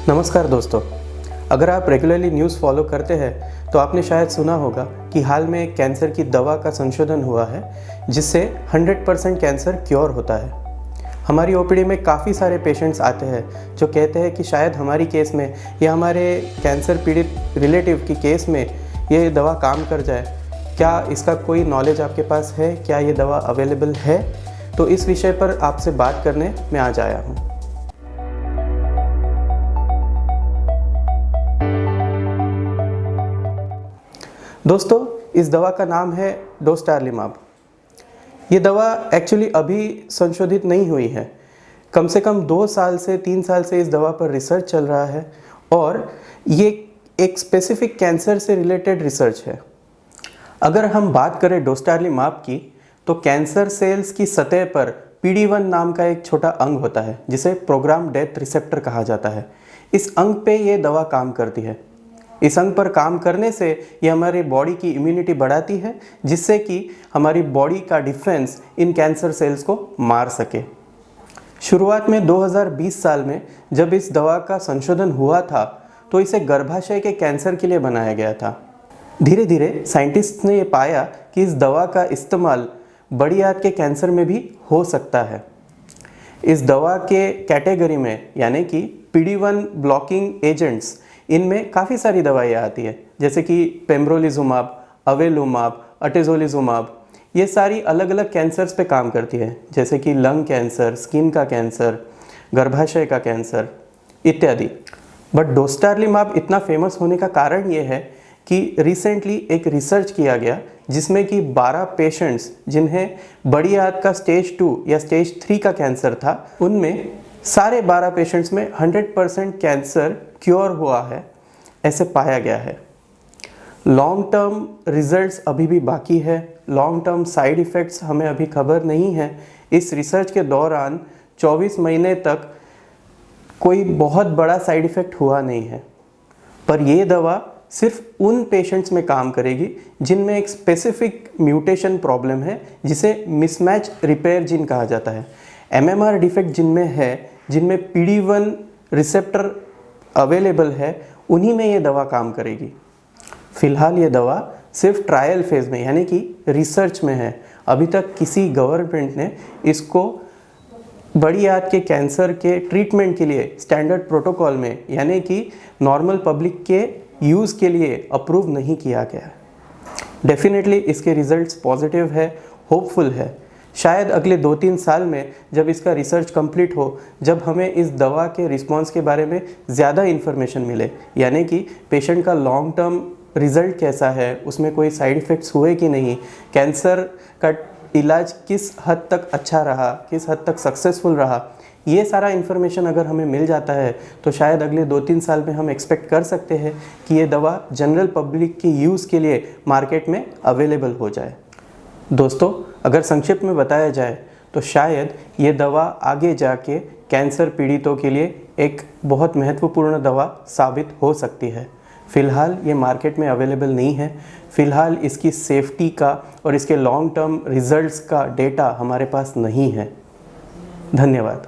नमस्कार दोस्तों, अगर आप रेगुलरली न्यूज़ फॉलो करते हैं तो आपने शायद सुना होगा कि हाल में कैंसर की दवा का संशोधन हुआ है जिससे 100% कैंसर क्योर होता है। हमारी ओपीडी में काफ़ी सारे पेशेंट्स आते हैं जो कहते हैं कि शायद हमारी केस में या हमारे कैंसर पीड़ित रिलेटिव की केस में ये दवा काम कर जाए। क्या इसका कोई नॉलेज आपके पास है? क्या ये दवा अवेलेबल है? तो इस विषय पर आपसे बात करने मैं आज आया हूँ। दोस्तों, इस दवा का नाम है डोस्टारलीमाब। ये दवा एक्चुअली अभी संशोधित नहीं हुई है। कम से कम 2 साल से 3 साल से इस दवा पर रिसर्च चल रहा है और ये एक स्पेसिफिक कैंसर से रिलेटेड रिसर्च है। अगर हम बात करें डोस्टारलीमाब की, तो कैंसर सेल्स की सतह पर PD-1 नाम का एक छोटा अंग होता है जिसे प्रोग्राम डेथ रिसेप्टर कहा जाता है। इस अंग पे ये दवा काम करती है। इस अंग पर काम करने से ये हमारी बॉडी की इम्यूनिटी बढ़ाती है जिससे कि हमारी बॉडी का डिफेंस इन कैंसर सेल्स को मार सके। शुरुआत में 2020 साल में जब इस दवा का संशोधन हुआ था तो इसे गर्भाशय के कैंसर के लिए बनाया गया था। धीरे धीरे साइंटिस्ट ने ये पाया कि इस दवा का इस्तेमाल बड़ी आंत के कैंसर में भी हो सकता है। इस दवा के कैटेगरी में यानी कि PD-1 ब्लॉकिंग एजेंट्स, इनमें काफ़ी सारी दवाइयाँ आती है जैसे कि पेम्ब्रोलिजुमाब, अवेलुमाब, अटेजोलिजुमाब। ये सारी अलग अलग कैंसर्स पे काम करती है जैसे कि लंग कैंसर, स्किन का कैंसर, गर्भाशय का कैंसर इत्यादि। बट डोस्टारलीमाब इतना फेमस होने का कारण ये है कि रिसेंटली एक रिसर्च किया गया जिसमें कि 12 पेशेंट्स जिन्हें बड़ी आंत का स्टेज 2 या स्टेज 3 का कैंसर था, उनमें सारे 12 पेशेंट्स में 100% कैंसर क्योर हुआ है, ऐसे पाया गया है। लॉन्ग टर्म रिजल्ट्स अभी भी बाकी है। लॉन्ग टर्म साइड इफ़ेक्ट्स हमें अभी खबर नहीं है। इस रिसर्च के दौरान 24 महीने तक कोई बहुत बड़ा साइड इफ़ेक्ट हुआ नहीं है। पर ये दवा सिर्फ उन पेशेंट्स में काम करेगी जिनमें एक स्पेसिफिक म्यूटेशन प्रॉब्लम है जिसे मिसमैच रिपेयर जीन कहा जाता है। MMR डिफेक्ट जिनमें है, जिनमें PD-1 रिसेप्टर अवेलेबल है, उन्हीं में ये दवा काम करेगी। फ़िलहाल ये दवा सिर्फ ट्रायल फेज़ में यानी कि रिसर्च में है। अभी तक किसी गवर्नमेंट ने इसको बड़ी आंत के कैंसर के ट्रीटमेंट के लिए स्टैंडर्ड प्रोटोकॉल में यानी कि नॉर्मल पब्लिक के यूज़ के लिए अप्रूव नहीं किया गया। डेफिनेटली इसके रिजल्ट्स पॉजिटिव है, होपफुल है। शायद अगले 2-3 साल में जब इसका रिसर्च कंप्लीट हो, जब हमें इस दवा के रिस्पॉन्स के बारे में ज़्यादा इन्फॉर्मेशन मिले, यानी कि पेशेंट का लॉन्ग टर्म रिज़ल्ट कैसा है, उसमें कोई साइड इफ़ेक्ट्स हुए कि नहीं, कैंसर का इलाज किस हद तक अच्छा रहा, किस हद तक सक्सेसफुल रहा, ये सारा इन्फॉर्मेशन अगर हमें मिल जाता है तो शायद अगले 2-3 साल में हम एक्सपेक्ट कर सकते हैं कि ये दवा जनरल पब्लिक के यूज़ के लिए मार्केट में अवेलेबल हो जाए। दोस्तों, अगर संक्षिप्त में बताया जाए तो शायद ये दवा आगे जाके कैंसर पीड़ितों के लिए एक बहुत महत्वपूर्ण दवा साबित हो सकती है। फ़िलहाल ये मार्केट में अवेलेबल नहीं है। फ़िलहाल इसकी सेफ्टी का और इसके लॉन्ग टर्म रिजल्ट्स का डेटा हमारे पास नहीं है। धन्यवाद।